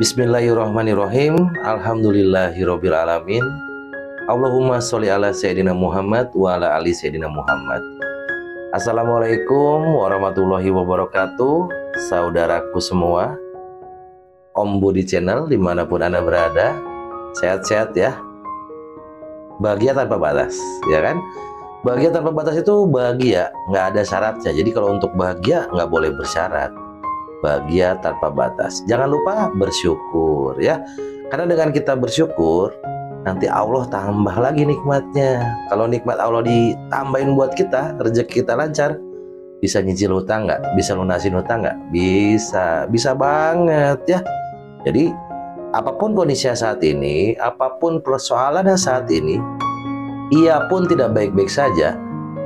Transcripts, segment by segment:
Bismillahirrahmanirrahim. Alhamdulillahirabbil alamin. Allahumma sholli ala sayyidina Muhammad wa ala ali sayyidina Muhammad. Assalamualaikum warahmatullahi wabarakatuh. Saudaraku semua, Om Budi Channel dimanapun Anda berada, sehat-sehat ya. Bahagia tanpa batas, ya kan? Bahagia tanpa batas itu bahagia, nggak ada syaratnya. Jadi kalau untuk bahagia nggak boleh bersyarat. Bahagia tanpa batas. Jangan lupa bersyukur ya. Karena dengan kita bersyukur, nanti Allah tambah lagi nikmatnya. Kalau nikmat Allah ditambahin buat kita, rezeki kita lancar, bisa nyicil hutang nggak? Bisa lunasin hutang nggak? Bisa banget ya. Jadi apapun kondisinya saat ini, apapun persoalannya saat ini, ia pun tidak baik-baik saja,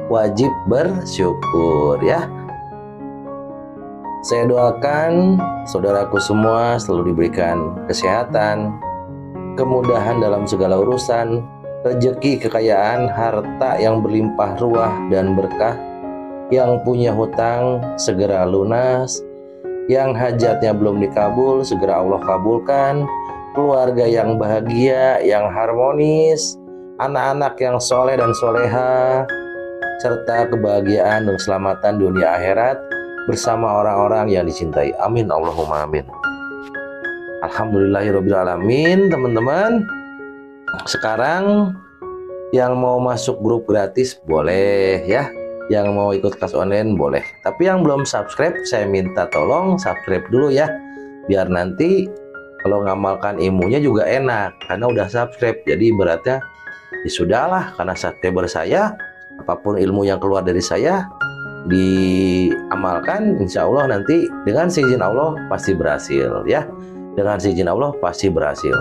wajib bersyukur ya. Saya doakan saudaraku semua selalu diberikan kesehatan, kemudahan dalam segala urusan, rezeki, kekayaan, harta yang berlimpah ruah dan berkah. Yang punya hutang segera lunas, yang hajatnya belum dikabul segera Allah kabulkan, keluarga yang bahagia, yang harmonis, anak-anak yang soleh dan soleha, serta kebahagiaan dan keselamatan dunia akhirat bersama orang-orang yang dicintai. Amin Allahumma amin. Alhamdulillahirabbil alamin. Teman-teman, sekarang yang mau masuk grup gratis boleh ya, yang mau ikut kelas online boleh, tapi yang belum subscribe saya minta tolong subscribe dulu ya, biar nanti kalau ngamalkan ilmunya juga enak karena udah subscribe. Jadi beratnya ya sudahlah, karena subscriber saya, apapun ilmu yang keluar dari saya diamalkan, insya Allah nanti dengan seizin Allah pasti berhasil ya. Dengan seizin Allah pasti berhasil.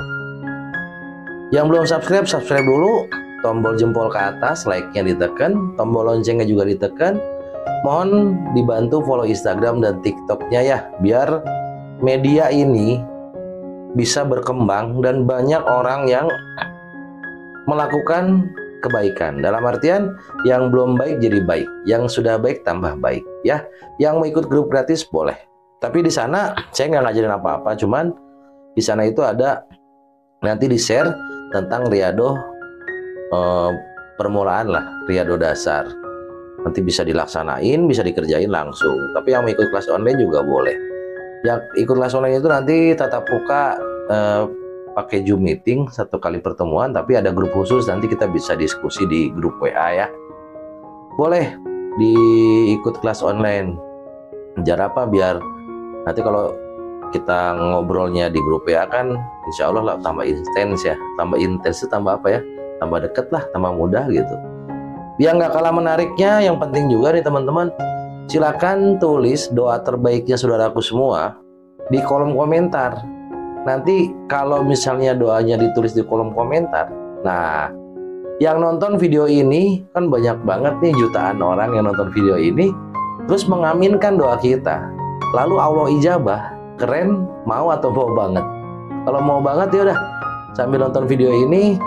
Yang belum subscribe, subscribe dulu, tombol jempol ke atas, like-nya ditekan, tombol loncengnya juga ditekan. Mohon dibantu follow Instagram dan TikTok-nya ya, biar media ini bisa berkembang dan banyak orang yang melakukan kebaikan. Dalam artian yang belum baik jadi baik, yang sudah baik tambah baik ya. Yang mau ikut grup gratis boleh, tapi di sana saya nggak ngajarin apa-apa, cuman di sana itu ada nanti di share tentang riado permulaan lah, riado dasar. Nanti bisa dilaksanain, bisa dikerjain langsung. Tapi yang mau ikut kelas online juga boleh. Yang ikut kelas online itu nanti tatap muka pakai Zoom meeting, 1 kali pertemuan, tapi ada grup khusus, nanti kita bisa diskusi di grup WA ya. Boleh diikut kelas online. Jar apa biar nanti kalau kita ngobrolnya di grup WA kan insya Allah lah tambah intens ya. Tambah intens itu tambah apa ya? Tambah deket lah, tambah mudah gitu. Biar nggak kalah menariknya, yang penting juga nih teman-teman, silakan tulis doa terbaiknya saudaraku semua di kolom komentar. Nanti kalau misalnya doanya ditulis di kolom komentar, nah yang nonton video ini kan banyak banget nih, jutaan orang yang nonton video ini terus mengaminkan doa kita, lalu Allah ijabah. Keren, mau atau mau banget? Kalau mau banget ya udah, sambil nonton video ini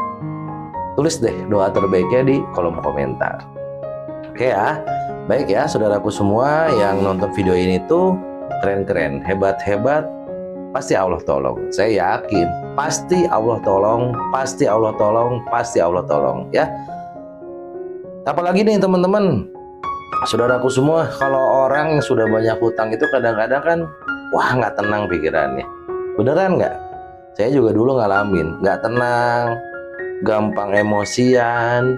tulis deh doa terbaiknya di kolom komentar. Oke ya, baik ya saudaraku semua yang nonton video ini tuh keren-keren, hebat-hebat, pasti Allah tolong. Saya yakin pasti Allah tolong, pasti Allah tolong, pasti Allah tolong ya. Apalagi nih teman-teman, saudaraku semua, kalau orang yang sudah banyak hutang itu kadang-kadang kan wah nggak tenang pikirannya. Beneran nggak? Saya juga dulu ngalamin nggak tenang, gampang emosian,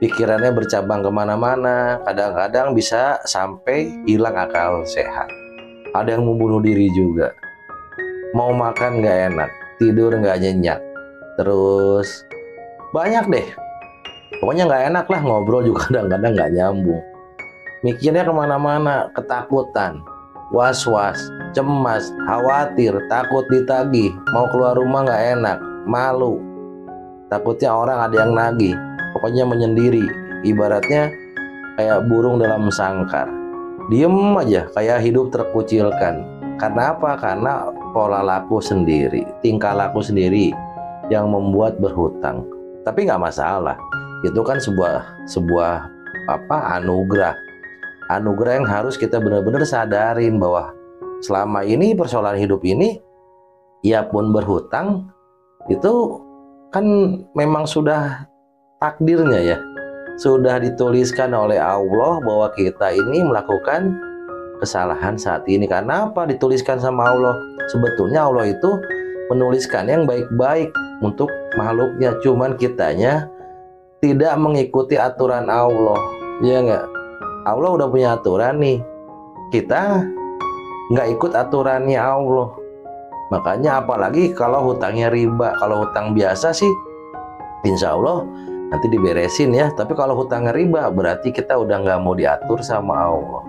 pikirannya bercabang kemana-mana, kadang-kadang bisa sampai hilang akal sehat. Ada yang mau bunuh diri juga. Mau makan nggak enak, tidur nggak nyenyak, terus banyak deh. Pokoknya nggak enak lah, ngobrol juga kadang-kadang nggak nyambung. Mikirnya kemana-mana, ketakutan, was-was, cemas, khawatir, takut ditagih, mau keluar rumah nggak enak, malu, takutnya orang ada yang nagih, pokoknya menyendiri. Ibaratnya kayak burung dalam sangkar, diem aja, kayak hidup terkucilkan. Karena apa? Karena pola laku sendiri, tingkah laku sendiri yang membuat berhutang. Tapi nggak masalah, itu kan sebuah anugerah yang harus kita benar-benar sadarin bahwa selama ini persoalan hidup ini ia pun berhutang, itu kan memang sudah takdirnya ya, sudah dituliskan oleh Allah bahwa kita ini melakukan kesalahan saat ini. Karena apa dituliskan sama Allah? Sebetulnya Allah itu menuliskan yang baik-baik untuk makhluknya, cuman kitanya tidak mengikuti aturan Allah, ya nggak? Allah udah punya aturan nih, kita nggak ikut aturannya Allah. Makanya apalagi kalau hutangnya riba. Kalau hutang biasa sih insya Allah nanti diberesin ya. Tapi kalau hutangnya riba berarti kita udah nggak mau diatur sama Allah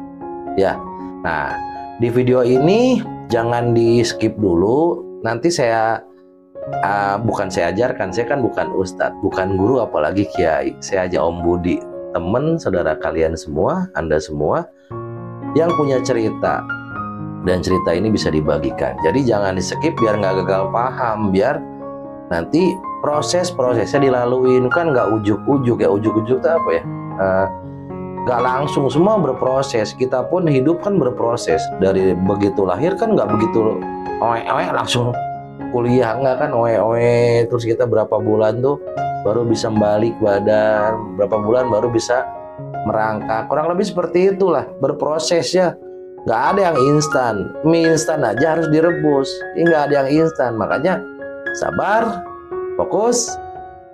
ya. Nah, di video ini jangan di skip dulu. Nanti saya bukan saya ajarkan, saya kan bukan ustadz, bukan guru, apalagi kiai. Saya aja Om Budi, temen saudara kalian semua, Anda semua yang punya cerita, dan cerita ini bisa dibagikan. Jadi jangan di skip biar nggak gagal paham, biar nanti prosesnya dilaluin. Kan nggak ujuk-ujuk ya. Ujuk-ujuk itu apa ya, nggak langsung, semua berproses. Kita pun hidup kan berproses. Dari begitu lahir kan nggak begitu langsung kuliah, nggak kan terus kita berapa bulan tuh baru bisa balik badan, berapa bulan baru bisa merangkak. Kurang lebih seperti itulah berproses ya. Nggak ada yang instan. Mie instan aja harus direbus, ini nggak ada yang instan. Makanya sabar, fokus,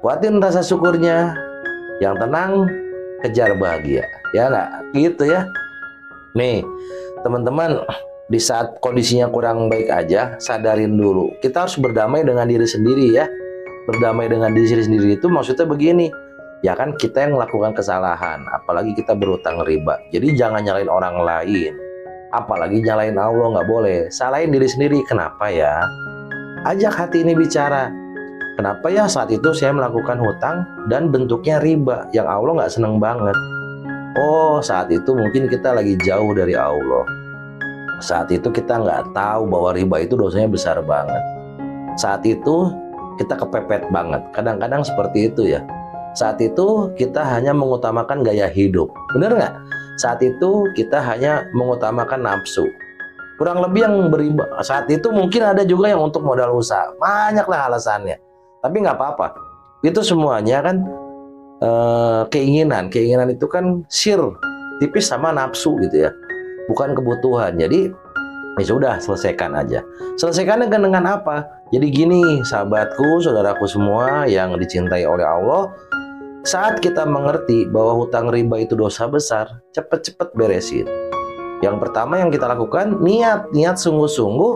kuatin rasa syukurnya, yang tenang, kejar bahagia, ya nggak gitu ya. Nih teman-teman, di saat kondisinya kurang baik aja, sadarin dulu kita harus berdamai dengan diri sendiri ya. Berdamai dengan diri sendiri itu maksudnya begini ya, kan kita yang melakukan kesalahan, apalagi kita berhutang riba. Jadi jangan nyalain orang lain, apalagi nyalain Allah, nggak boleh. Salahin diri sendiri. Kenapa ya? Ajak hati ini bicara. Kenapa ya saat itu saya melakukan hutang dan bentuknya riba yang Allah nggak seneng banget? Oh, saat itu mungkin kita lagi jauh dari Allah. Saat itu kita nggak tahu bahwa riba itu dosanya besar banget. Saat itu kita kepepet banget. Kadang-kadang seperti itu ya. Saat itu kita hanya mengutamakan gaya hidup. Bener nggak? Saat itu kita hanya mengutamakan nafsu. Kurang lebih yang beriba. Saat itu mungkin ada juga yang untuk modal usaha. Banyaklah alasannya. Tapi nggak apa-apa. Itu semuanya kan keinginan. Keinginan itu kan tipis sama nafsu gitu ya. Bukan kebutuhan. Jadi ya sudah, selesaikan aja. Selesaikan dengan apa? Jadi gini, sahabatku, saudaraku semua yang dicintai oleh Allah, saat kita mengerti bahwa hutang riba itu dosa besar, cepet-cepet beresin. Yang pertama yang kita lakukan, niat sungguh-sungguh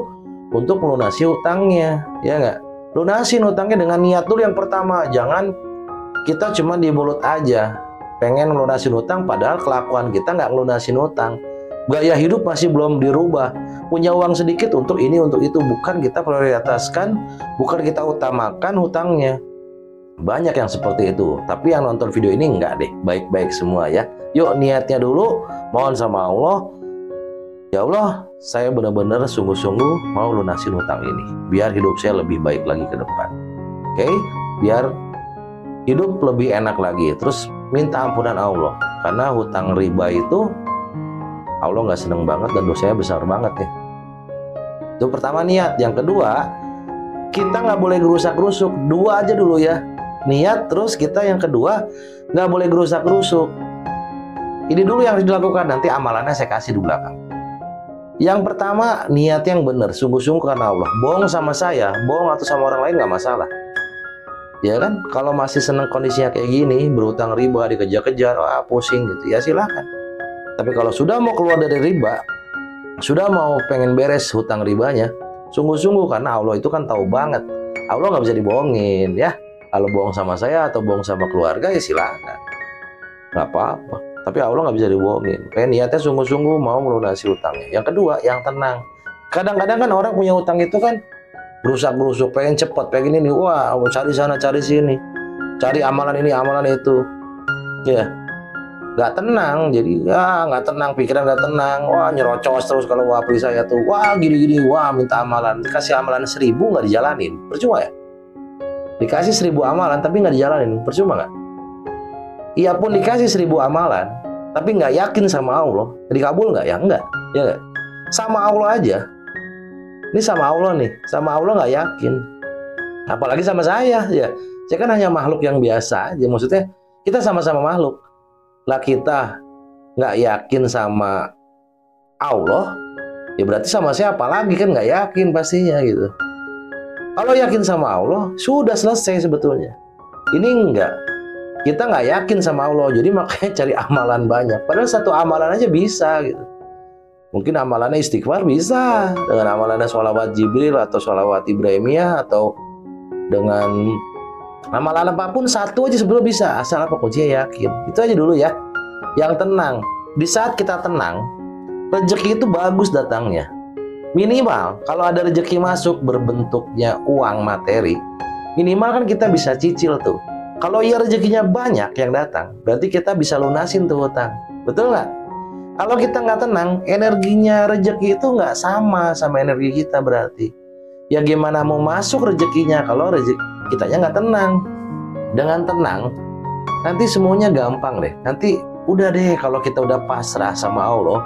untuk melunasi hutangnya, ya nggak? Lunasin hutangnya dengan niat dulu yang pertama. Jangan kita cuma di mulut aja pengen melunasin hutang, padahal kelakuan kita nggak melunasin hutang. Gaya hidup masih belum dirubah. Punya uang sedikit untuk ini, untuk itu. Bukan kita prioritaskan, bukan kita utamakan hutangnya. Banyak yang seperti itu. Tapi yang nonton video ini enggak deh. Baik-baik semua ya. Yuk niatnya dulu. Mohon sama Allah. Ya Allah, saya benar-benar sungguh-sungguh mau lunasin hutang ini. Biar hidup saya lebih baik lagi ke depan. Oke? Biar hidup lebih enak lagi. Terus minta ampunan Allah. Karena hutang riba itu Allah nggak seneng banget dan dosanya besar banget ya. Itu pertama niat. Yang kedua, kita nggak boleh gerusak-gerusuk. Dua aja dulu ya. Niat, terus kita yang kedua nggak boleh gerusak-gerusuk. Ini dulu yang harus dilakukan. Nanti amalannya saya kasih di belakang. Yang pertama, niat yang benar, sungguh-sungguh karena Allah. Bohong sama saya, bohong atau sama orang lain nggak masalah. Ya kan? Kalau masih seneng kondisinya kayak gini, berhutang riba, dikejar-kejar, pusing gitu, ya silahkan. Tapi kalau sudah mau keluar dari riba, sudah mau pengen beres hutang ribanya, sungguh-sungguh karena Allah itu kan tahu banget. Allah nggak bisa dibohongin ya. Kalau bohong sama saya atau bohong sama keluarga ya silahkan, nggak apa-apa. Tapi Allah nggak bisa dibohongin. Kayak niatnya sungguh-sungguh mau melunasi hutangnya. Yang kedua, yang tenang. Kadang-kadang kan orang punya hutang itu kan berusak-berusuk, pengen cepat, pengen ini, wah cari sana cari sini, cari amalan ini amalan itu, ya. Nggak tenang, jadi nggak tenang, pikiran nggak tenang, wah nyerocos terus kalau wapri saya tuh, wah gini-gini, wah minta amalan, dikasih amalan 1000 nggak dijalanin, percuma ya? Dikasih 1000 amalan tapi nggak dijalanin, percuma nggak? Ia pun dikasih 1000 amalan, tapi nggak yakin sama Allah, dikabul nggak? Ya nggak, ya nggak? Sama Allah aja, Ini sama Allah nih, sama Allah nggak yakin. Apalagi sama saya, ya. Saya kan hanya makhluk yang biasa aja. Maksudnya kita sama-sama makhluk. Lah kita nggak yakin sama Allah, ya berarti sama siapa lagi kan nggak yakin pastinya gitu. Kalau yakin sama Allah, sudah selesai sebetulnya. Ini enggak. Kita nggak yakin sama Allah, jadi makanya cari amalan banyak. Padahal satu amalan aja bisa gitu. Mungkin amalannya istighfar bisa, dengan amalannya sholawat Jibril atau sholawat Ibrahimiyah, atau dengan amalan apapun satu aja sebelum bisa, asal apa kuncinya yakin. Itu aja dulu ya. Yang tenang. Di saat kita tenang, rezeki itu bagus datangnya. Minimal kalau ada rezeki masuk berbentuknya uang materi, minimal kan kita bisa cicil tuh. Kalau ya rezekinya banyak yang datang, berarti kita bisa lunasin tuh hutang. Betul nggak? Kalau kita nggak tenang, energinya rezeki itu nggak sama energi kita berarti. Ya gimana mau masuk rezekinya kalau rezeki kitanya nggak tenang. Dengan tenang, nanti semuanya gampang deh. Nanti udah deh, kalau kita udah pasrah sama Allah,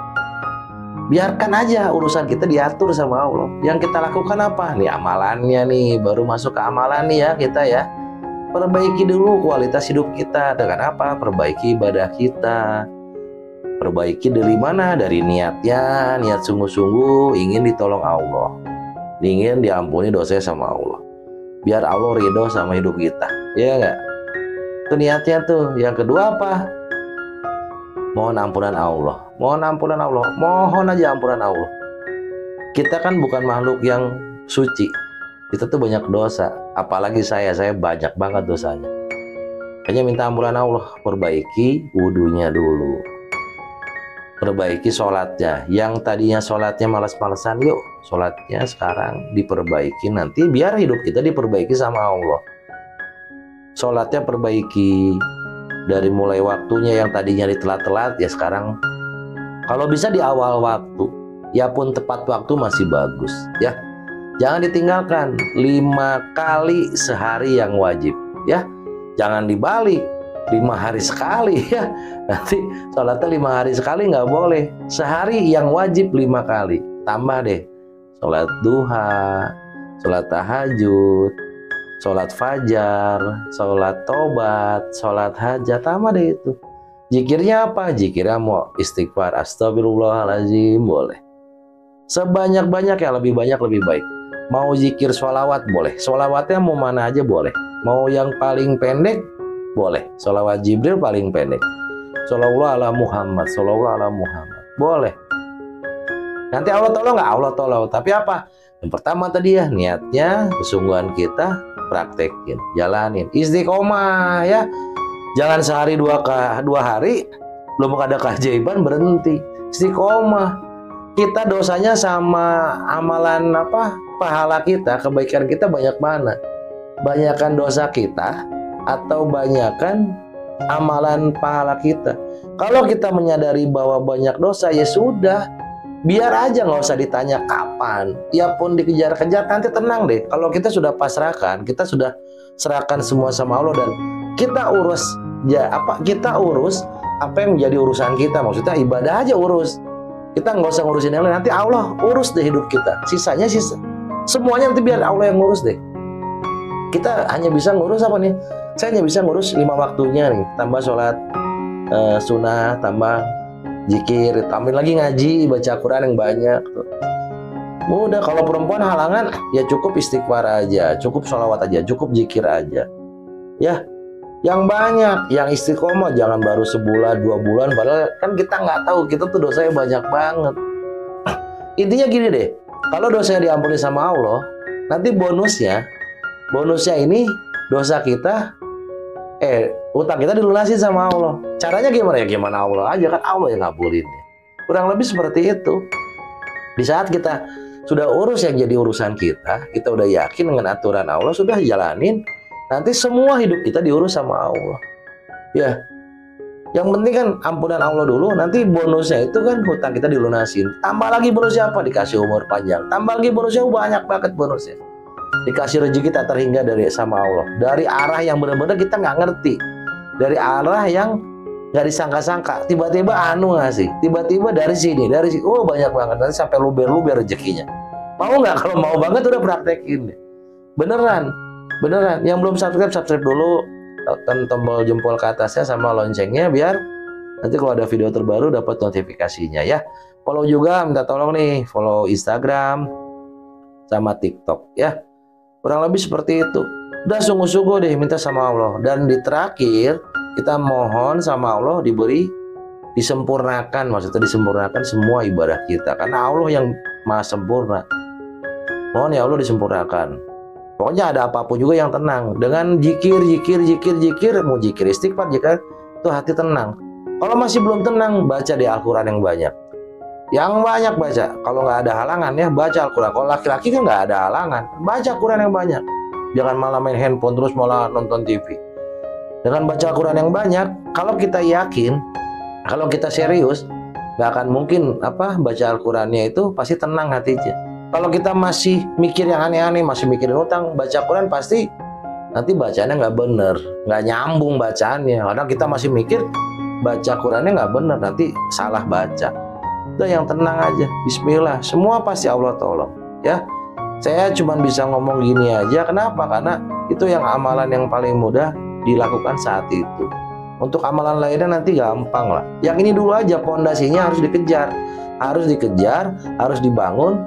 biarkan aja urusan kita diatur sama Allah. Yang kita lakukan apa? Nih amalannya nih, baru masuk ke amalan nih ya kita ya. Perbaiki dulu kualitas hidup kita. Dengan apa? Perbaiki ibadah kita. Perbaiki dari mana? Dari niatnya, niat sungguh-sungguh ingin ditolong Allah, ingin diampuni dosanya sama Allah, biar Allah ridho sama hidup kita, ya nggak? Itu niatnya tuh. Yang kedua apa? Mohon ampunan Allah. Mohon ampunan Allah. Mohon aja ampunan Allah. Kita kan bukan makhluk yang suci. Kita tuh banyak dosa. Apalagi saya banyak banget dosanya. Hanya minta ampunan Allah. Perbaiki wudunya dulu. Perbaiki sholatnya. Yang tadinya sholatnya malas-malesan, yuk sholatnya sekarang diperbaiki. Nanti biar hidup kita diperbaiki sama Allah. Sholatnya perbaiki. Dari mulai waktunya yang tadinya ditelat-telat, ya sekarang kalau bisa di awal waktu. Ya pun tepat waktu masih bagus ya. Jangan ditinggalkan 5 kali sehari yang wajib ya. Jangan dibalik 5 hari sekali ya. Nanti sholatnya 5 hari sekali nggak boleh. Sehari yang wajib 5 kali. Tambah deh. Sholat duha, sholat tahajud, sholat fajar, sholat tobat, sholat hajat, tambah deh itu. Zikirnya apa? Zikirnya mau istighfar, astagfirullahaladzim, boleh. Sebanyak-banyak ya, lebih banyak lebih baik. Mau zikir sholawat boleh. Sholawatnya mau mana aja boleh. Mau yang paling pendek boleh. Sholawat Jibril paling pendek. Sholawat ala Muhammad, sholawat ala Muhammad, boleh. Nanti Allah tolong nggak? Allah tolong. Tapi apa? Yang pertama tadi ya, niatnya, kesungguhan kita, praktekin, jalanin, istiqomah ya. Jangan sehari dua hari belum ada keajaiban berhenti. Istiqomah. Kita dosanya sama amalan apa? Pahala kita, kebaikan kita banyak mana? Banyakan dosa kita atau banyakan amalan pahala kita? Kalau kita menyadari bahwa banyak dosa, ya sudah, biar aja, nggak usah ditanya kapan. Ya pun dikejar-kejar, nanti tenang deh. Kalau kita sudah pasrahkan, kita sudah serahkan semua sama Allah, dan kita urus ya apa? Kita urus apa yang menjadi urusan kita. Maksudnya ibadah aja urus. Kita nggak usah ngurusin yang lain. Nanti Allah urus deh hidup kita. Sisanya semuanya nanti biar Allah yang ngurus deh. Kita hanya bisa ngurus apa nih? Saya hanya bisa ngurus 5 waktunya nih. Tambah sholat sunnah, tambah zikir, tambah lagi ngaji, baca Quran yang banyak tuh. Mudah. Kalau perempuan halangan, ya cukup istighfar aja, cukup sholawat aja, cukup zikir aja. Ya, yang banyak, yang istiqomah, jangan baru sebulan, 2 bulan, padahal kan kita nggak tahu, kita tuh dosanya banyak banget. Intinya gini deh, kalau dosanya diampuni sama Allah, nanti bonusnya ini dosa kita, utang kita dilunasin sama Allah. Caranya gimana ya? Gimana Allah aja, kan Allah yang ngabulinnya. Kurang lebih seperti itu. Di saat kita sudah urus yang jadi urusan kita udah yakin dengan aturan Allah, sudah jalanin. Nanti semua hidup kita diurus sama Allah. Ya, yang penting kan ampunan Allah dulu. Nanti bonusnya itu kan hutang kita dilunasin. Tambah lagi bonusnya apa? Dikasih umur panjang. Tambah lagi bonusnya banyak banget bonusnya. Dikasih rezeki tak terhingga dari sama Allah. Dari arah yang benar-benar kita nggak ngerti. Dari arah yang nggak disangka-sangka. Tiba-tiba ngasih. Tiba-tiba dari sini. Oh banyak banget. Nanti sampai luber-luber rezekinya. Mau nggak? Kalau mau banget udah praktekin. Beneran, beneran. Yang belum subscribe, subscribe dulu. Tekan tombol jempol ke atasnya sama loncengnya biar nanti kalau ada video terbaru dapat notifikasinya ya. Follow juga, minta tolong nih, follow Instagram sama TikTok ya. Kurang lebih seperti itu. Udah sungguh-sungguh deh minta sama Allah. Dan di terakhir kita mohon sama Allah disempurnakan, maksudnya disempurnakan semua ibadah kita karena Allah yang maha sempurna. Mohon ya Allah disempurnakan. Pokoknya ada apapun juga yang tenang. Dengan zikir, mau zikir istighfar, jika itu hati tenang. Kalau masih belum tenang, baca di Al-Quran yang banyak. Yang banyak baca. Kalau nggak ada halangan ya baca Al-Quran. Kalau laki-laki kan nggak ada halangan, baca Quran yang banyak. Jangan malah main handphone terus malah nonton TV. Dengan baca Al-Quran yang banyak, kalau kita yakin, kalau kita serius, nggak akan mungkin baca Al-Qurannya itu pasti tenang hatinya. Kalau kita masih mikir yang aneh-aneh, masih mikirin utang, baca Quran pasti nanti bacanya nggak bener, nggak nyambung bacaannya. Karena kita masih mikir baca Qurannya nggak bener, nanti salah baca. Udah yang tenang aja, Bismillah, semua pasti Allah tolong. Ya, saya cuma bisa ngomong gini aja. Kenapa? Karena itu yang amalan yang paling mudah dilakukan saat itu. Untuk amalan lainnya nanti gampang lah. Yang ini dulu aja, pondasinya harus dikejar, harus dibangun,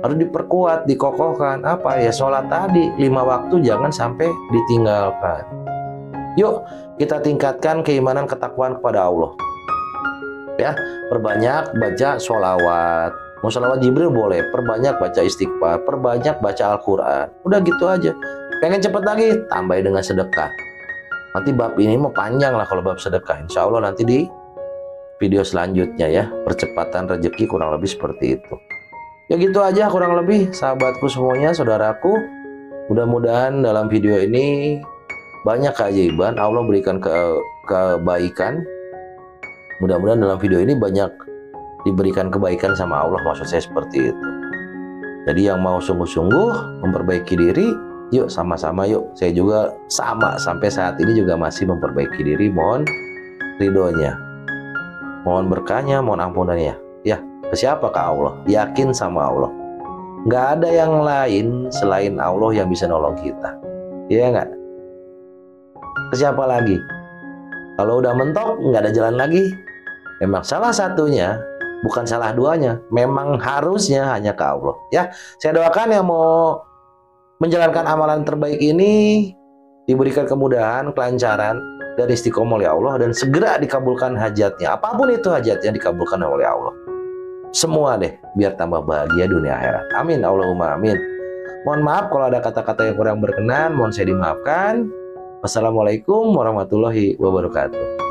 harus diperkuat, dikokohkan. Apa ya? Sholat tadi 5 waktu jangan sampai ditinggalkan. Yuk kita tingkatkan keimanan ketakwaan kepada Allah. Ya, perbanyak baca sholawat. Mau sholawat Jibril boleh, perbanyak baca istighfar, perbanyak baca Al-Quran. Udah gitu aja. Pengen cepet lagi, tambahin dengan sedekah. Nanti bab ini mau panjang lah kalau bab sedekah. Insya Allah nanti di video selanjutnya ya. Percepatan rezeki kurang lebih seperti itu. Ya gitu aja kurang lebih sahabatku semuanya, saudaraku. Mudah-mudahan dalam video ini banyak keajaiban, Allah berikan kebaikan. Mudah-mudahan dalam video ini banyak diberikan kebaikan sama Allah, maksud saya seperti itu. Jadi yang mau sungguh-sungguh memperbaiki diri, yuk sama-sama yuk. Saya juga sama, sampai saat ini juga masih memperbaiki diri. Mohon ridhonya, mohon berkahnya, mohon ampunannya. Ya, ke siapa? Ke Allah. Yakin sama Allah. Nggak ada yang lain selain Allah yang bisa nolong kita. Iya nggak? Ke siapa lagi? Kalau udah mentok, nggak ada jalan lagi. Memang salah satunya, bukan salah duanya. Memang harusnya hanya ke Allah. Ya, saya doakan yang mau menjalankan amalan terbaik ini diberikan kemudahan, kelancaran, dan istiqomah oleh Allah, dan segera dikabulkan hajatnya. Apapun itu hajatnya dikabulkan oleh Allah. Semua deh, biar tambah bahagia dunia akhirat. Amin, Allahumma amin. Mohon maaf kalau ada kata-kata yang kurang berkenan, mohon saya dimaafkan. Wassalamualaikum warahmatullahi wabarakatuh.